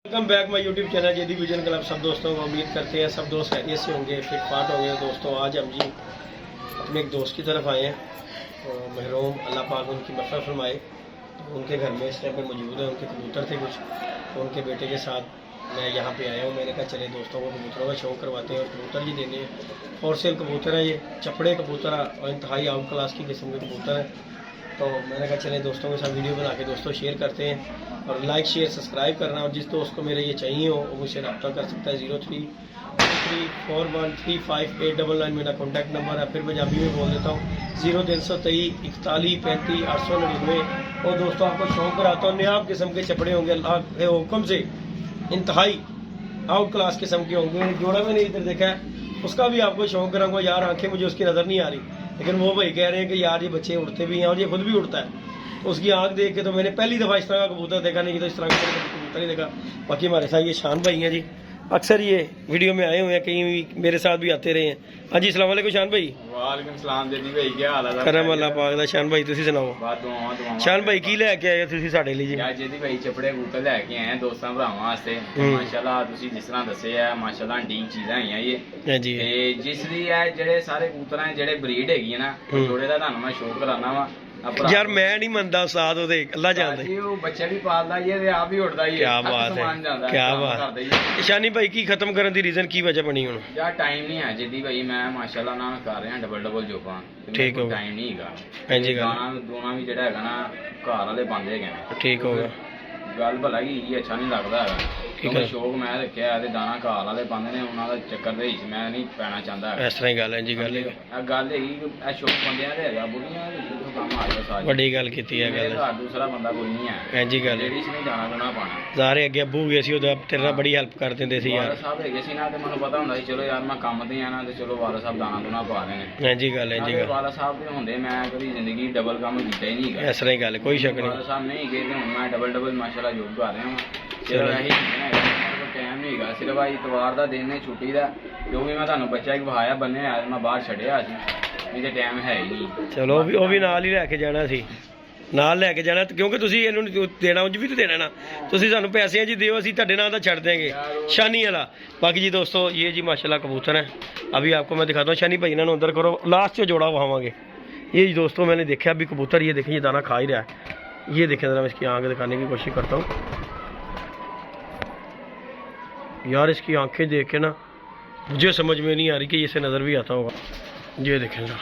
Welcome back my YouTube channel JD vision club. सब दोस्तों को उम्मीद करते हैं सब दोस्त खैरियत से होंगे, फिट फाट होंगे। दोस्तों आज हम जी अपने एक दोस्त की तरफ आए हैं, तो महरूम अल्लाह पाक उनकी मफ़रत फरमाए। उनके घर में इस टाइम पर मौजूद है, उनके कबूतर थे कुछ, तो उनके बेटे के साथ मैं यहाँ पे आया हूँ। मैंने कहा चले दोस्तों को कबूतरों का शौक़ करवाते हैं और कबूतर जी देने हैं। फॉर सेल कबूतर है, ये चपड़े कबूतर और इंतहाई आउट क्लास की किस्म के कबूतर हैं। तो मैंने कहा चले दोस्तों के साथ वीडियो बना के दोस्तों शेयर करते हैं, और लाइक शेयर सब्सक्राइब करना। और जिस दोस्त को मेरे ये चाहिए हो वो मुझसे रब्ता कर सकता है। 0323413589 मेरा कॉन्टैक्ट नंबर है। फिर पंजाबी में बोल देता हूँ 0323 41 35 899। और दोस्तों आपको शौक कराता हूँ, नयाब किस्म के चपड़े होंगे अल्लाह के हुक्म से, इंतहाई आउट क्लास किस्म के होंगे। जोड़ा मैंने इधर देखा है, उसका भी आपको शौक कराऊंगा। यार आंखें मुझे उसकी नज़र नहीं आ रही, लेकिन वो भाई कह रहे हैं कि यार ये बच्चे उड़ते भी हैं और ये खुद भी उड़ता है। तो उसकी आंख देख के तो मैंने पहली दफ़ा इस तरह का कबूतर देखा, नहीं तो इस तरह का कबूतर नहीं देखा। बाकी हमारे साथ ये शान भाई हैं जी, अक्सर ये वीडियो में आए हुए हैं, कहीं भी मेरे साथ भी आते रहे हैं। हाँ जी, अस्सलाम वालेकुम शान भाई। वालेकुम सलाम जी भाई, क्या हाल है? करम अल्लाह पाक दा। शान भाई तुसी सुनाओ। शान भाई की लैके आए ਤੁਸੀਂ ਸਾਡੇ ਲਈ ਜੀ? ਯਾਰ ਜੀ ਭਾਈ ਚਪੜੇ ਕਬੂਤਰ ਲੈ ਕੇ ਆਏ ਦੋਸਤਾਂ ਭਰਾਵਾਂ ਵਾਸਤੇ। ਮਾਸ਼ਾਅੱਲਾ ਤੁਸੀਂ ਜਿਸ ਤਰ੍ਹਾਂ ਦੱਸਿਆ ਹੈ, ਮਾਸ਼ਾਅੱਲਾ ਅੰਡੀਕ ਚੀਜ਼ਾਂ ਹੈਗੀਆਂ ਇਹ। ਹਾਂਜੀ। ਤੇ ਜਿਸ ਦੀ ਹੈ ਜਿਹੜੇ ਸਾਰੇ ਕਬੂਤਰਾਂ ਜਿਹੜੇ ਬਰੀਡ ਹੈਗੀ ਹੈ ਨਾ, ਜੋੜੇ ਦਾ ਤੁਹਾਨੂੰ ਮੈਂ ਸ਼ੌਕ ਕਰਾਣਾ ਵਾ। यार मैं नहीं मनता उस्ताद ਉਹਦੇ, ਅੱਲਾ ਜਾਣਦਾ ਜੀ। ਉਹ ਬੱਚਾ ਵੀ ਪਾਲਦਾ ਇਹ ਤੇ ਆਪ ਹੀ ਉੱਡਦਾ ਹੀ ਹੈ। ਕੀ ਬਾਤ ਹੈ, ਕੀ ਬਾਤ। ਸ਼ਾਨੀ ਭਾਈ ਕੀ ਖਤਮ ਕਰਨ ਦੀ ਰੀਜ਼ਨ ਕੀ ਵਜ੍ਹਾ ਬਣੀ ਹੁਣ? ਯਾਰ ਟਾਈਮ ਨਹੀਂ ਹੈ ਜਿੱਦੀ ਭਾਈ, ਮੈਂ ਮਾਸ਼ਾਅੱਲਾ ਨਾਲ ਕਰ ਰਿਹਾ ਡਬਲ ਜੋਬਾਂ। ਠੀਕ ਹੋ, ਟਾਈਮ ਨਹੀਂ ਹੈਗਾ। ਹਾਂਜੀ ਗੱਲ ਦੋਨਾਂ ਵੀ ਜਿਹੜਾ ਹੈਗਾ ਨਾ ਘਰ ਵਾਲੇ ਬੰਦੇ ਹੈਗੇ ਨੇ। ਠੀਕ ਹੋ ਗਿਆ ਗੱਲ ਭਲਾ ਕੀ ਅੱਛਾ ਨਹੀਂ ਲੱਗਦਾ ਹੈਗਾ। ਕਿਉਂਕਿ ਸ਼ੌਕ ਮੈਂ ਰੱਖਿਆ ਤੇ ਦਾਣਾ ਘਾਲ ਵਾਲੇ ਬੰਦੇ ਨੇ, ਉਹਨਾਂ ਦਾ ਚੱਕਰ ਦੇ ਵਿੱਚ ਮੈਂ ਨਹੀਂ ਪੈਣਾ ਚਾਹੁੰਦਾ। ਇਸ ਤਰ੍ਹਾਂ ਹੀ ਗੱਲ ਹੈ ਜੀ। ਗੱਲ ਇਹ ਗੱਲ ਹੈਗੀ ਇਹ ਸ਼ੌਕ ਬੰਦਿਆਂ ਦੇ ਹੈਗਾ, ਬੁੜੀਆਂ ਦੇ ਕੰਮ ਆ ਜਾਓ ਸਾਰੀ। ਵੱਡੀ ਗੱਲ ਕੀਤੀ ਹੈ ਗੱਲ। ਦੂਸਰਾ ਬੰਦਾ ਕੋਈ ਨਹੀਂ ਹੈ। ਹਾਂਜੀ ਗੱਲ ਲੇਡੀਜ਼ ਨਹੀਂ ਦਾਣਾ ਦੂਣਾ ਪਾਣਾ। ਸਾਰੇ ਅੱਗੇ ਅੱਬੂ ਗਏ ਸੀ, ਉਹਦਾ ਤੇਰੇ ਨਾਲ ਬੜੀ ਹੈਲਪ ਕਰ ਦਿੰਦੇ ਸੀ ਯਾਰ। ਸਾਹਿਬ ਹੈਗੇ ਸੀ ਨਾ, ਤੇ ਮੈਨੂੰ ਪਤਾ ਹੁੰਦਾ ਸੀ ਚਲੋ ਯਾਰ ਮੈਂ ਕੰਮ ਤੇ ਆਣਾ ਤੇ ਚਲੋ ਵਾਲਾ ਸਾਹਿਬ ਦਾਣਾ ਦੂਣਾ ਪਾ ਰਹੇ ਨੇ। ਹਾਂਜੀ ਗੱਲ ਹੈ ਜੀ ਗੱਲ। ਵਾਲਾ ਸਾਹਿਬ ਦੇ ਹੁੰਦੇ ਮੈਂ ਕਦੀ ਜ਼ਿੰਦਗੀ ਡਬਲ ਕੰਮ ਕੀਤਾ ਹੀ ਨਹੀਂ ਹੈਗਾ। ਇਸ ਤਰ੍ਹਾਂ ਹੀ ਗੱਲ, ਕੋਈ ਸ਼ੱਕ ਨਹੀਂ। ਵਾਲਾ ਸਾਹਿਬ ਨਹੀਂ ਗਏ ਤੇ ਹੁਣ ਮੈਂ ਡਬਲ ਮਾਸ਼ਾਅੱਲਾ ਜੋਬ ਕਰ ਰਿਹਾ ਹਾਂ। ਚਲੋ ਇਹੀ ਟਾਈਮ ਨਹੀਂ ਹੈਗਾ, ਸਿਰਫ ਇਤਵਾਰ ਦਾ ਦਿਨ ਹੈ ਛੁੱਟੀ ਦਾ, ਕਿਉਂਕਿ ਮੈਂ ਤੁਹਾਨੂੰ ਬੱਚਾ ਇੱਕ ਵਹਾਇਆ ਬੰਨੇ ਆਇਆ, ਮੈਂ ਬਾਹਰ ਛੱਡਿਆ ਸੀ, ਨਹੀਂ ਤੇ ਟਾਈਮ ਹੈ ਹੀ ਨਹੀਂ। ਚਲੋ ਉਹ ਵੀ ਨਾਲ ਹੀ ਲੈ ਕੇ ਜਾਣਾ ਸੀ, ਨਾਲ ਲੈ ਕੇ ਜਾਣਾ, ਕਿਉਂਕਿ ਤੁਸੀਂ ਇਹਨੂੰ ਦੇਣਾ ਉਂਝ ਵੀ ਤਾਂ ਦੇਣਾ ਨਾ। ਤੁਸੀਂ ਸਾਨੂੰ ਪੈਸੇ ਜੀ ਦਿਓ, ਅਸੀਂ ਤੁਹਾਡੇ ਨਾਲ ਤਾਂ ਛੱਡ देंगे शानी वाला। बाकी जी दोस्तों ये जी माशाल्लाह कबूतर है। अभी आपको मैं दिखाता हूँ। शानी भाई इन्होंने अंदर करो, लास्ट से जोड़ा वहावांगे। ये जी दोस्तों मैंने देखा अभी कबूतर, ये देखें ये दाना खा ही रहा है। ये देखें जरा, मैं इसकी आँख दिखाने की कोशिश करता हूँ। यार इसकी आंखें देख के ना मुझे समझ में नहीं आ रही कि इसे नज़र भी आता होगा। ये देखें ना,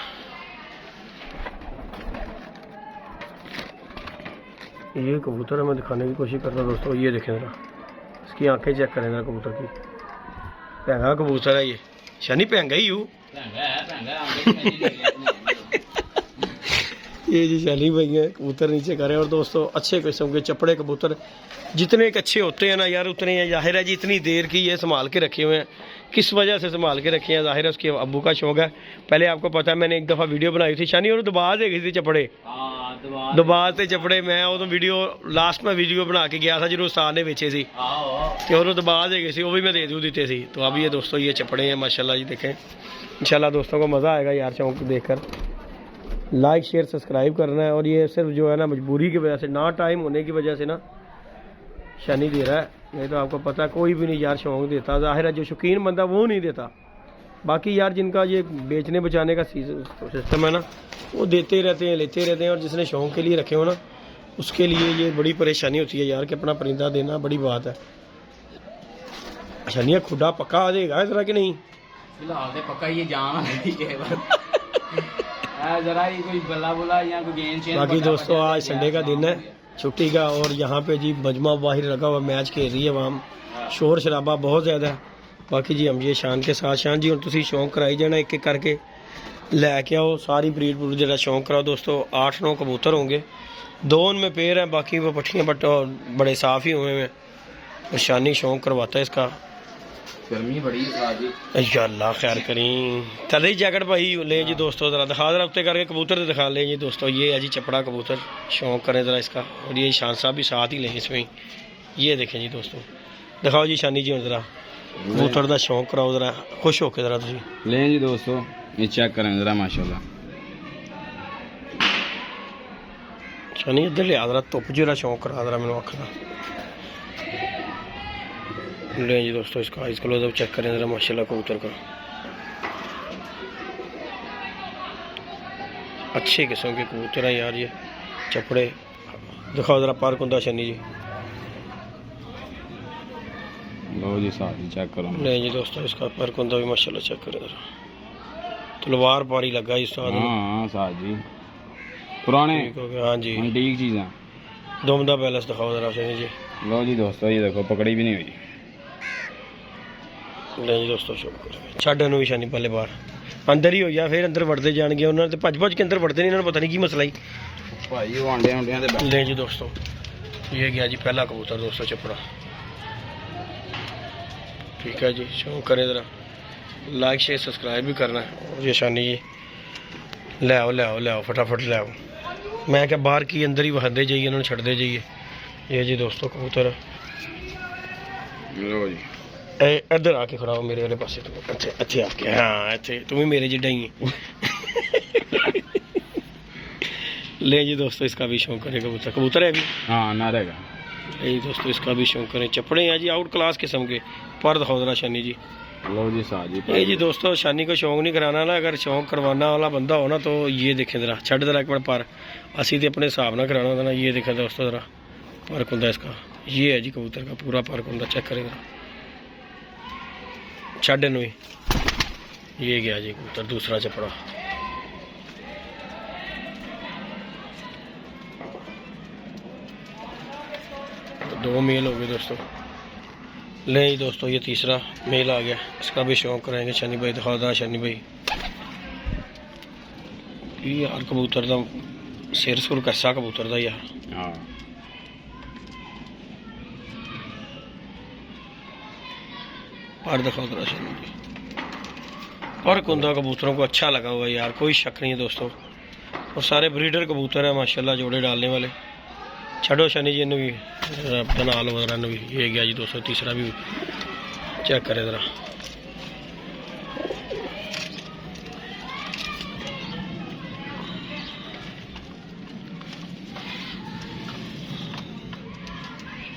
ये कबूतर है, मैं दिखाने की कोशिश करता हूँ दोस्तों। ये देखें जरा, इसकी आंखें चेक करें जरा कबूतर की। महंगा कबूतर है ये, शानी महंगा ही हूँ। ये जी शानी भाई है, कबूतर नीचे करें। और दोस्तों अच्छे किस्म के चपड़े कबूतर जितने एक अच्छे होते हैं ना यार, उतने जाहिर है जी इतनी देर की ये संभाल के रखे हुए हैं। किस वजह से संभाल के रखे हैं? जाहिर है उसके अब्बू का शौक है। पहले आपको पता है मैंने एक दफ़ा वीडियो बनाई थी शानी, और दबाज है गई थी चपड़े, दबाज थे चपड़े। मैं वो वीडियो लास्ट में वीडियो बना के गया था जो उस्ताद ने बेचे सी, और दबाज है गई सी, वो भी मैं दे दूँ देते सी। तो अब ये दोस्तों ये चपड़े हैं माशाल्लाह जी, देखें। इंशाल्लाह दोस्तों को मज़ा आएगा यार शौक देख कर। लाइक शेयर सब्सक्राइब करना है। और ये सिर्फ जो है ना मजबूरी की वजह से, ना टाइम होने की वजह से ना शानी दे रहा है, नहीं तो आपको पता है कोई भी नहीं यार शौक देता। ज़ाहिर है जो शौकीन बंदा वो नहीं देता। बाकी यार जिनका ये बेचने बचाने का सिस्टम है ना, वो देते रहते हैं, लेते रहते हैं। और जिसने शौक के लिए रखे हो ना, उसके लिए ये बड़ी परेशानी होती है यार कि अपना परिंदा देना बड़ी बात है। शानिया खुदा पक्का आ जाएगा इस तरह कि नहीं? फिलहाल तो पक्का ये जान जरा ही कोई बल्ला बुला या कोई गेंद। बाकी दोस्तों आज संडे का दिन है, छुट्टी का, और यहाँ पे जी मजमा बाहर लगा हुआ, मैच खेल रही है वहाँ, शोर शराबा बहुत ज़्यादा है। बाकी जी हम ये शान के साथ, शान जी और तुम शौक कराई जाना, एक एक करके लैके आओ, सारी ब्रीड ब्रूड जरा शौक कराओ दोस्तों। 8-9 कबूतर होंगे, 2 उनमें पेड़ हैं, बाकी वो पट्टियाँ बट बड़े साफ़ ही हुए हैं। और शानी शौक करवाता है इसका। गर्मी बड़ी अल्लाह खैर करी। चल रही जैकेट भाई ले जी दोस्तों, ज़रा दिखा, ज़रा उत्ते करके कबूतर तो दिखा लें जी दोस्तों। ये है जी चपड़ा कबूतर, शौक करें ज़रा इसका। और ये शान साहब भी साथ ही लें इसमें। ये देखें जी दोस्तों, दिखाओ जी शानी जी और ज़रा कबूतर का शौक कराओ ज़रा, खुश होके ज़रा तुम लें जी दोस्तों। ये चेक करें ज़रा माशाल्लाह। शानी इधर लिया ज़रा, धुप जरा शौक करा ज़रा मैनू आखना। ले जी दोस्तों इसका आइस क्लोजअप चेक करें ज़रा माशाल्लाह कबूतर का। अच्छे किस्म के कबूतर हैं यार ये चपड़े। दिखाओ ज़रा पर कुंदा शनी जी। लो जी साथ ही चेक करो। ले जी दोस्तों इसका पर कुंदा भी माशाल्लाह चेक करें ज़रा। तलवार पारी लगा इस साथ। हाँ साथ जी पुराने ठीक हो गया। हाँ जी ठीक चीज़ें। दुम दा बैलेंस दिखाओ ज़रा शनी जी। लो जी दोस्तों ये देखो पकड़ी भी नहीं हुई। ले जी दोस्तों शुक्र छाड़े भी शनी पहले बाहर अंदर ही हो गया फिर अंदर वड़ते जान गए उन्होंने भज भज के अंदर वड़ते नहीं इन्होंने पता नहीं की मसला ही भाई वो आंडे आंडे दे। ले जी दोस्तों ये गया जी पहला कबूतर दोस्तों चपड़ा। ठीक है जी शौक करें ज़रा लाइक शेयर सब्सक्राइब भी करना है। और ये शानी जी ले आओ फटाफट ले आओ। मैं क्या बाहर की अंदर ही वहदे जाइए उन्होंने छड़ते जाइए। ये जी दोस्तों कबूतर लो जी इधर आके खड़ा हो मेरे वाले पासे तुम अच्छे आके। हाँ अच्छे तुम भी मेरे जिड्डा ही ले जी दोस्तों इसका भी शौक करें कबूतर है अभी। हाँ ना रहेगा। ये दोस्तों इसका भी शौक करें चपड़े हैं जी आउट क्लास किस्म के पर दिखाओ जरा शानी जी। लो जी साथ जी ये जी दोस्तों शानी को शौक नहीं कराना ना अगर शौक करवाना वाला बंदा हो ना तो ये देखें ज़रा छड़ ज़रा एक बार पर असी तो अपने हिसाब ना कराना था ना। ये देखें दोस्तों ज़रा पर कुंदा इसका ये है जी कबूतर का पूरा पर कुंदा चेक करें ज़रा छड़ नु ये गया जी कबूतर दूसरा चपड़ा। तो 2 मेल हो गए दोस्तों। ले जी दोस्तों ये तीसरा मेल आ गया इसका भी शौक कराएंगे शनी भाई दिखा दा शनी भाई। ये यार कबूतर का सिर सुर कैसा कबूतर का यार। हाँ पर दिखाओ जरा शनी जी पर कुंदा कबूतरों को अच्छा लगा हुआ यार कोई शक नहीं है दोस्तों। और सारे ब्रीडर कबूतर हैं माशाल्लाह जोड़े डालने वाले। छड़ो शनि जी ने भी बना लो ज़रा भी। ये गया जी दोस्तों तीसरा भी चेक करें ज़रा।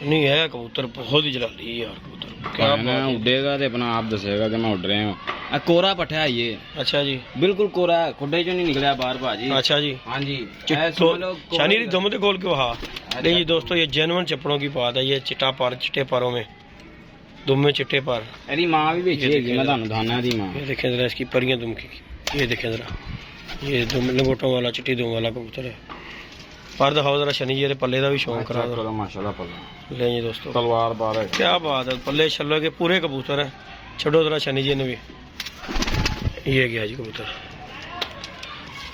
नहीं है कबूतर बहुत ही जलाली है यार कबूतर क्या उड़ेगा तो अपना आप दसेगा कि मैं उड़ रहे हूँ। कोरा पठा है ये। अच्छा जी बिल्कुल कोरा है खुडे चो नहीं निकलिया बाहर भाजी। अच्छा जी हाँ जी शानी दम दे खोल के वहा। नहीं जी दोस्तों ये जेनुअन चपड़ों की बात है। ये चिट्टा पर चिट्टे पारों में दुम में चिट्टे पर। अरे माँ भी बेची मैं धाना दी माँ। ये देखें जरा इसकी परियां दुम की। ये देखें जरा ये दुम लंगोटों वाला चिट्टी दुम वाला कबूतर है। पर दिखाओ जरा शनि जी पल्ले का भी शौक करा दो माशाल्लाह पल्ले। ले जी दोस्तों तलवार बार है क्या बात है पल्ले छल्लो के पूरे कबूतर है। छड़ो जरा शनि जी ने भी। ये गया जी कबूतर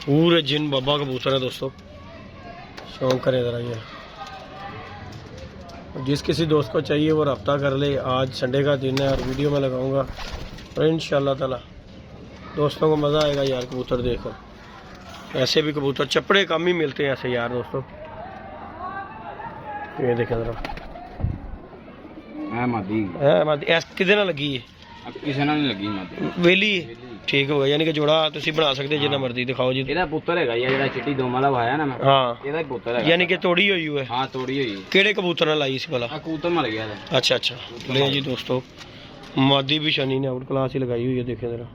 पूरे जिन बाबा कबूतर है दोस्तों शौक करें ज़रा। ये जिस किसी दोस्त को चाहिए वो रब्ता कर ले। आज संडे का दिन है और वीडियो में लगाऊंगा और इंशाल्लाह ताला दोस्तों को मज़ा आएगा यार कबूतर देखो। ऐसे भी कबूतर चपड़े कम ही मिलते हैं ऐसे यार दोस्तों। ये देखें ज़रा मादी किधर ना लगी है किसी ना नहीं लगी मादी वेली ठीक हो गया यानी कि जोड़ा तुसी बना सकते जिन्ना मर्जी दिखाओ जी। ਇਹਦਾ ਪੁੱਤਰ ਹੈਗਾ ਯਾ ਜਿਹੜਾ ਚਿੱਟੀ ਦੋਮ ਵਾਲਾ ਵਾਇਆ ਨਾ ਮੈਂ। हाँ ਇਹਦਾ ਹੀ ਪੁੱਤਰ ਹੈਗਾ यानी कि तोड़ी हुई है। ਹਾਂ ਤੋੜੀ ਹੋਈ। केड़े कबूतर ने लाई इस वाला ਆ ਕਬੂਤਰ ਮਰ ਗਿਆ ਇਹਦਾ। अच्छा अच्छा ले जी दोस्तों मादी भी शनि ने आउट क्लास ही लगाई हुई है। देखें जरा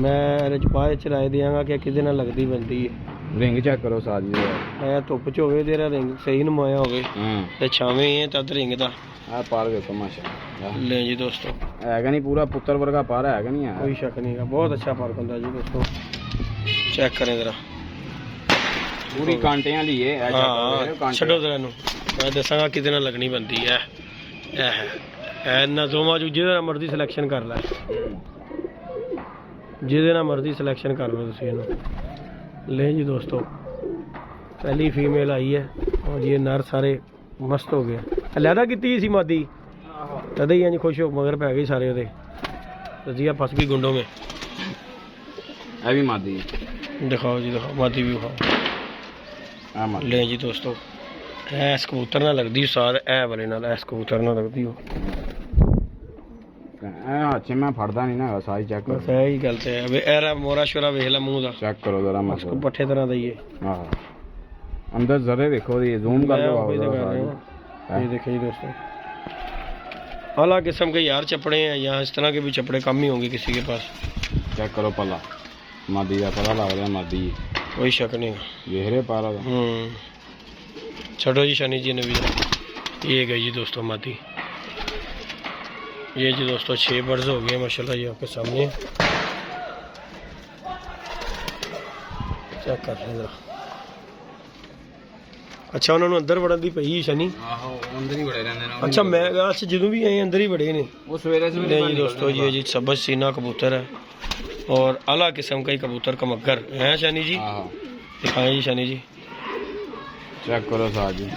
मैं रजपाए चलाए देंगा कि किदे नाल लगदी बनदी है। ਰਿੰਗ ਚੈੱਕ ਕਰੋ ਸਾਜੀ ਐ ਧੁੱਪ ਚ ਹੋਵੇ ਤੇਰਾ ਰਿੰਗ ਸਹੀ ਨਮਾਇਆ ਹੋਵੇ ਹਾਂ ਤੇ ਛਾਵੇਂ ਹੈ ਤਦ ਰਿੰਗ ਦਾ। ਆ ਪਾਰ ਵੇਖੋ ਮਾਸ਼ਾਅੱਲਾ। ले जी दोस्तों ਹੈਗਾ ਨਹੀਂ ਪੂਰਾ ਪੁੱਤਰ ਵਰਗਾ ਪਾਰ ਹੈਗਾ ਨਹੀਂ ਆ। कोई शक नहीं है बहुत अच्छा फर्क होता जी दोस्तों चेक करें जरा ਪੂਰੀ ਕਾਂਟਿਆਂ ਲਈ ਇਹ हाँ छड़ो जरा नु मैं दसांगा किदे नाल लगनी बनदी है। ऐ ना दोवां चों जिहदे नाल मर्जी सिलेक्शन कर लै जिहदे नाल मर्जी सिलेक्शन कर लो तुसीं इहनूं। ले जी दोस्तों पहली फीमेल आई है और ये नर सारे मस्त हो गए। अलहदा की सी मादी तद ही खुश हो मगर पै गई सारे वो रजिया फस गई गुंडों में। ਇਹ ਵੀ ਮਾਦੀ दिखाओ जी दिखाओ मादी भी दिखाओ। ਆ ਮਾਦੀ ले जी दोस्तों ऐस कबूतर ना लगती साद ऐ वाले नाल ऐस कबूतर ना लगती हो। ਇਹ ਹੱਥ 'ਚ ਮੈਂ ਫੜਦਾ ਨਹੀਂ ਨਾ ਹੈਗਾ ਸਾਈ ਚੈੱਕ बस यही गल तो है। अब एरा मोरा शोरा वेख ला मुंह दा ਚੈੱਕ ਕਰੋ ਜ਼ਰਾ उसको ਮਸਲਾ। पट्ठे तरह दा ही है। ਆਹ ਅੰਦਰ ਜ਼ਰੇ ਦੇਖੋ ਜੀ ਜ਼ੂਮ ਕਰ मैं ਲਓ वही तो ਆਓ कर रहा ਜ਼ਰਾ। हूं। ये देखिए जी दोस्तों आला किस्म के यार चपड़े हैं, यहाँ इस तरह के भी चपड़े कम ही होंगे किसी के पास। चेक करो पला मादी का पता लग रहा है, मादी कोई शक नहीं। गहरे पारा का। छोड़ो जी शनि जी ने भी, ये गई जी दोस्तों मादी। ये जी दोस्तों 6 बर्ड्स हो गए माशाल्लाह, ये आपके सामने चेक कर लें जरा। अच्छा उन्होंने अंदर वड़न दी पई शनि। आहो अंदर ही बड़े रहंदे ने। अच्छा मैं अच्छा ਜਦੋਂ ਵੀ ਆਏ ਅੰਦਰ ਹੀ ਬੜੇ ਨੇ। वो सवेरे सवेरे जी दोस्तों ये जी सबज सीना कबूतर है और आला किस्म का ही कबूतर का मगर है शनि जी। आहो दिखाएं जी शनि जी। चेक करो साहब जी,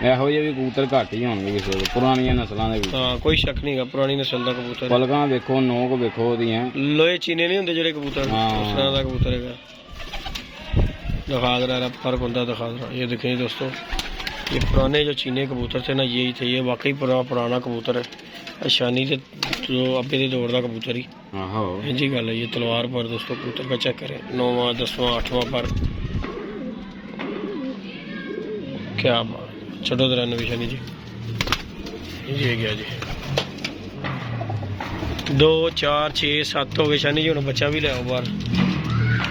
ਇਹੋ ਜਿਹੇ ਵੀ ਕਬੂਤਰ ਘੱਟ ਹੀ ਹੋਣਗੇ ਕਿਸੇ ਦੇ, ਪੁਰਾਣੀਆਂ ਨਸਲਾਂ ਦੇ ਵੀ। हाँ कोई शक नहीं है, पुरानी नस्ल का कबूतर है। ਪਲਕਾਂ ਵੇਖੋ, ਨੋਕ ਵੇਖੋ ਉਹਦੀਆਂ। लोहे चीने नहीं होंगे ਜਿਹੜੇ कबूतर, हाँ। उस तरह का कबूतर है। दिखा दे रहा है फर्क होता है, दिखा दे रहा। ये देखें दोस्तों, ये पुराने जो चीने कबूतर थे ना यही थे, ये वाकई पुराना कबूतर है। शानी के जो अब्बे के दौर का कबूतर ही। ਆਹੋ जी गल है। ये तलवार पर दोस्तों कबूतर का चेक करें, 9वां 10वां 8वां पर, क्या बात। छोड़ो जरा नवी शनि जी, ये गया जी 2 4 6 7 हो गए शनि जी। हूँ बच्चा भी ले आओ बाहर।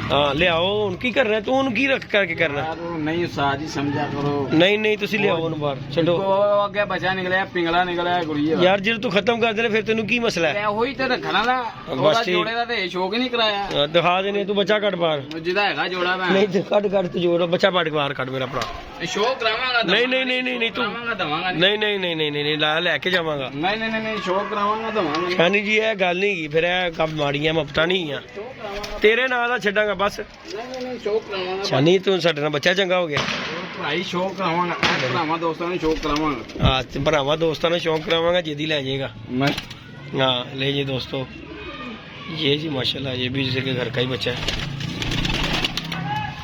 हाँ ले आओ, उनकी कर रहे हैं तो उनकी रख करके करना। ਨਹੀਂ ਉਸਤਾਦ ਜੀ ਸਮਝਿਆ ਕਰੋ। नहीं नहीं तुसी ले आओ उन बाहर छो। ਉਹ ਅੱਗੇ ਬੱਚਾ ਨਿਕਲਿਆ, ਪਿੰਗਲਾ ਨਿਕਲਿਆ ਗੁੜੀ ਦਾ। यार जो तू खत्म कर देने फिर तेन की मसला है। ਉਹੀ ਤੇ ਰੱਖਣਾ ਦਾ, ਉਹਦਾ ਜੋੜੇ ਦਾ ਤੇ ਸ਼ੌਕ ਹੀ ਨਹੀਂ ਕਰਾਇਆ। दिखा देने तू बच्चा कट बाहर। ਜਿਹਦਾ ਹੈਗਾ ਜੋੜਾ ਮੈਂ नहीं तो कट कट तू जोड़ बच्चा पाट बाहर कट मेरा भरा। ਸ਼ੌਕ ਕਰਾਵਾਂਗਾ। नहीं नहीं नहीं नहीं नहीं तू ਦਵਾਂਗਾ। नहीं नहीं नहीं नहीं नहीं ला लेके जावांगा। ਨਹੀਂ ਨਹੀਂ ਨਹੀਂ ਸ਼ੌਕ ਕਰਾਵਾਂਗਾ, ਦਵਾਂਗਾ। शानी जी ये गल नहीं की फिर कब माड़ियां मपता नहीं है तेरे नाल दा छड्डांगा बस। ਨਹੀਂ ਸ਼ੌਕ ਕਰਾਵਾਂਗਾ। शानी तू साडे नाल बच्चा चंगा हो गया। ਭਾਈ ਸ਼ੌਕ ਕਰਾਵਾਂਗਾ, ਭਰਾਵਾਂ ਦੋਸਤਾਂ ਨੂੰ ਸ਼ੌਕ ਕਰਾਵਾਂਗਾ। हाँ ते भरावां दोस्तां नूं शौक करावांगा, जिद्दी ले जाएगा। ਮੈਂ हाँ ले जी दोस्तों, ये जी माशाल्लाह ये भी जैसे कि घर का ही बच्चा है।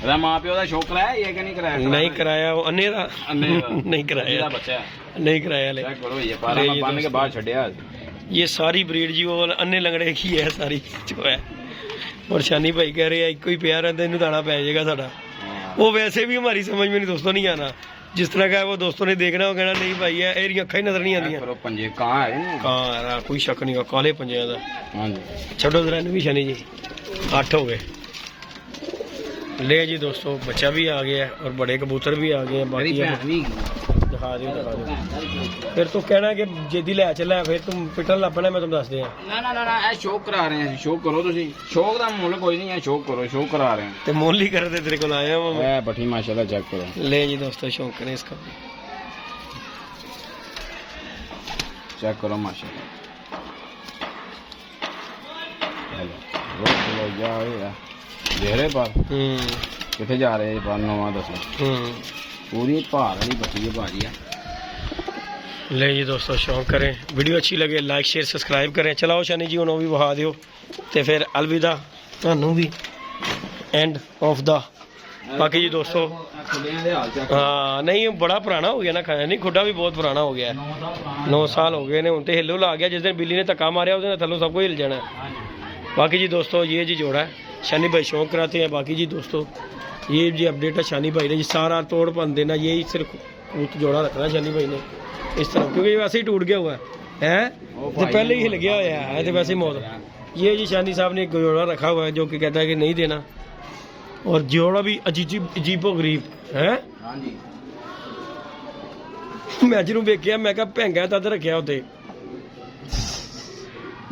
ਇਹਦਾ ਮਾਂ ਪਿਓ ਦਾ ਸ਼ੌਕ ਕਰਾਇਆ, ਇਹ ਕਿ ਨਹੀਂ ਕਰਾਇਆ? नहीं कराया वो अन्ने दा नहीं कराया, ਇਹਦਾ ਬੱਚਾ ਹੈ। नहीं कराया ले। ਚੈੱਕ ਕਰੋ, ਇਹ ਪਾਰਾ ਮੈਂ ਬੰਨ ਕੇ ਬਾਹਰ ਛੱਡਿਆ। ये सारी ब्रीड जी वो अन्ने लंगड़े की है सारी जो है। और शानी भाई कह रहे हैं एक ही प्यार रहता इन्हें दाना पै जाएगा साडा। वो वैसे भी हमारी समझ में नहीं दोस्तों नहीं आना, जिस तरह का है वो दोस्तों ने देखना हो कहना नहीं भाई है एरी अखा ही नजर नहीं आती। ਕਰੋ ਪੰਜੇ ਕਾਂ ਹੈ ਨਾ। हाँ कोई शक नहीं है, काले पंजे का। ਹਾਂਜੀ छोड़ो जरा भी शनि जी 8 हो गए। ले जी दोस्तों बच्चा भी आ गया है और बड़े कबूतर भी आ गए हैं। बाकी अब दिखा दो फिर तो कहना कि जेदी ले चला फिर तुम पिटन लग पैना, मैं तुम दस दिया। ਨਾ ਨਾ ਨਾ ਇਹ ਸ਼ੌਕ ਕਰਾ ਰਹੇ ਹਾਂ, ਸ਼ੌਕ ਕਰੋ ਤੁਸੀਂ। ਸ਼ੌਕ ਦਾ ਮੁੱਲ ਕੋਈ ਨਹੀਂ ਹੈ, ਸ਼ੌਕ करੋ, ਸ਼ੌਕ करा रहे हैं। ते मोल ही कर दे तेरे को आया हूं मैं। ਇਹ ਪੱਠੀ ਮਾਸ਼ਾਅੱਲਾ ਚੈੱਕ ਕਰੋ। ले जी दोस्तों शौक करें इसका। चेक करो माशाल्लाह। हेलो रोक लो जा यार घेरे पर किथे जा रहे हैं? पर 9वां 10वां पूरी भार वाली पट्टी है भाजी है। ले जी दोस्तों शौक करें, वीडियो अच्छी लगे लाइक शेयर सब्सक्राइब करें। चलाओ शनि जी उन्होंने भी वहा दियो ते फिर अलविदा तुहानू भी एंड ऑफ द। बाकी जी दोस्तों हाँ नहीं बड़ा पुराना हो गया ना खाया नहीं, खुडा भी बहुत पुराना हो गया है। 9 साल हो गए ने हूँ तो हिलो ला गया। जिस दिन बिल्ली ने धक्का मारिया उस दिन थलों सबको हिल जाना है। बाकी जी दोस्तों ये जी जोड़ा है, शानी भाई शौक कराते हैं। बाकी जी दोस्तों ये जी अपडेट है शानी भाई ने जी सारा तोड़ पन देना, यही सिर्फ कूत जोड़ा रखना शानी भाई ने इस तरह, क्योंकि ये वैसे ही टूट गया हुआ है तो पहले ही हिल गया हुआ है तो वैसे ही मौत। ये जी शानी साहब ने एक जोड़ा रखा हुआ है जो कि कहता है कि नहीं देना, और जोड़ा भी अजीबो गरीब है। मैं ਜਿਹਨੂੰ ਵੇਖਿਆ ਮੈਂ ਕਿਹਾ ਭੈਂਗਾ ਤਦ ਰੱਖਿਆ ਉੱਤੇ,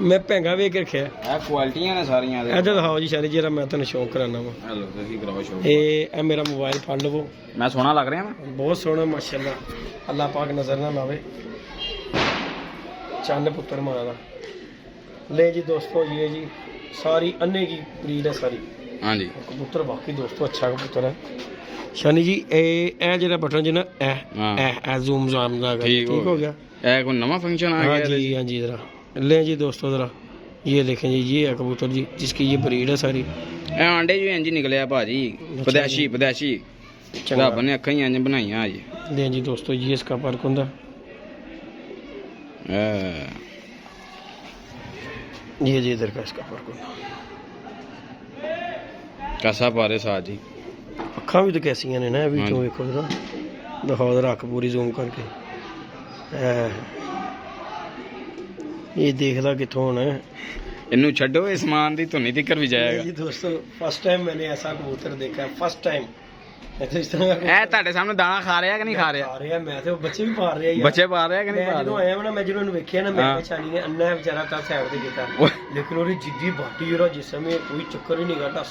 ਮੈਂ ਭੈਂਗਾ ਵੇਖ ਕੇ ਰੱਖਿਆ। ਇਹ ਕੁਆਲਿਟੀਆਂ ਨੇ ਸਾਰੀਆਂ ਦੇ। ਇੱਧਰ ਦਿਖਾਓ ਜੀ ਸ਼ਾਨੀ ਜੀ ਮੈਂ ਤੁਹਾਨੂੰ ਸ਼ੌਕ ਕਰਾਨਾ ਵਾ। हेलो ਤੁਸੀਂ ਕਰਾਓ ਸ਼ੌਕ। ਇਹ ਮੇਰਾ ਮੋਬਾਈਲ ਫੜ ਲਵੋ। मैं सोना लग रहा है? बहुत सोहना माशाल्लाह, अल्लाह पाक नजर ना लावे, चंद पुत्र मां दा। ले जी दोस्तों ये जी सारी अन्ने की ब्रीड है सारी। हाँ जी कबूतर बाकी दोस्तों अच्छा कबूतर है। शानी जी ए जरा बटन जो ना हाँ। ए जूम जाम दा ठीक हो गया। ए कोई नवा फंक्शन आ हाँ गया? जी हाँ जी जरा ले जी दोस्तों जरा ये देखें जी ये है कबूतर जी जिसकी ये ब्रीड है सारी। ए अंडे जो इंज निकले भाजी पदैशी पदैशी रब ने अखा ही इंज बनाइया जी। ले जी दोस्तों ये इसका फर्क होंदा। ये जी इधर का इसका फर्क होंदा। कैसा पारे साथ जी अखा भी तो कैसी ने ना अभी तो देखो जरा दिखाओ जरा अख पूरी जूम करके। ਇਹ ਦੇਖਦਾ ਕਿੱਥੋਂ ਹੋਣਾ ਹੈ। ਇਹਨੂੰ ਛੱਡੋ, ਇਸ ਸਮਾਨ ਦੀ ਧੁਨੀ ਤਿੱਕਰ ਵੀ ਜਾਏਗਾ। जी दोस्तों फर्स्ट टाइम मैंने ऐसा कबूतर देखा है, फर्स्ट टाइम। तो इस तरह का ਇਹ ਤੁਹਾਡੇ ਸਾਹਮਣੇ ਦਾਣਾ ਖਾ ਰਿਹਾ ਕਿ ਨਹੀਂ ਖਾ ਰਿਹਾ? खा रहा मैं तो बच्चे भी पाल रहे हैं ਬੱਚੇ ਪਾ ਰਿਹਾ ਕਿ ਨਹੀਂ मैं ਪਾ जो ਰਿਹਾ? आया ना मैं जिन्होंने वेखिया ना मैं हाँ। पहचानी ने अन्ना बेचारा का साइड पे कीता ओए। लेकिन और जिद्दी बाटी और जिसमें कोई चक्कर ही नहीं घटा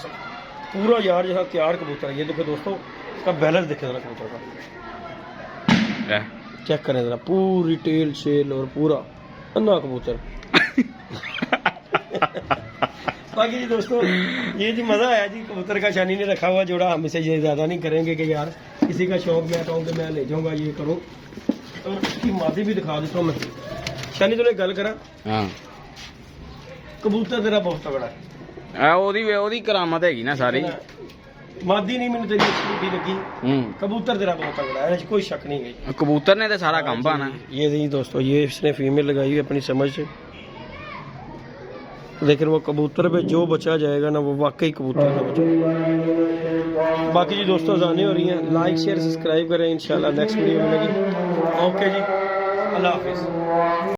पूरा यार जैसा तैयार कबूतर है। ये देखो दोस्तों इसका बैलेंस देखे जरा कबूतर का, ਲੈ। चेक करें जरा पूरी टेल शेल और पूरा अन्ना कबूतर। बाकी जी दोस्तों ये जी मज़ा आया जी, कबूतर का शानी ने रखा हुआ जोड़ा। हम इसे ये ज़्यादा नहीं करेंगे कि यार किसी का शौक मैं कहूँ कि मैं ले जाऊँगा ये करूँ। और इसकी मादी भी दिखा देता हूँ मैं। शानी तूने गल करा, ਹਾਂ कबूतर तेरा बहुत तगड़ा है। ਆ ਉਹਦੀ ਕਰਾਮਤ ਹੈਗੀ ਨਾ ਸਾਰੀ। मादी नहीं मैंने तेरी अच्छी लगी, ਹੂੰ कबूतर तेरा बहुत तगड़ा है, कोई शक नहीं है। ਕਬੂਤਰ ਨੇ ਤੇ ਸਾਰਾ ਕੰਮ ਪਾਣਾ। ये नहीं दोस्तों, ये इसने फीमेल लगाई हुई अपनी समझ से, लेकिन वो कबूतर पे जो बचा जाएगा ना वो वाकई कबूतर का बचा। बाकी जी दोस्तों अज़ानें हो रही हैं, लाइक शेयर सब्सक्राइब करें। इंशाल्लाह नेक्स्ट वीडियो मिलेगी। ओके जी, अल्लाह हाफिज़।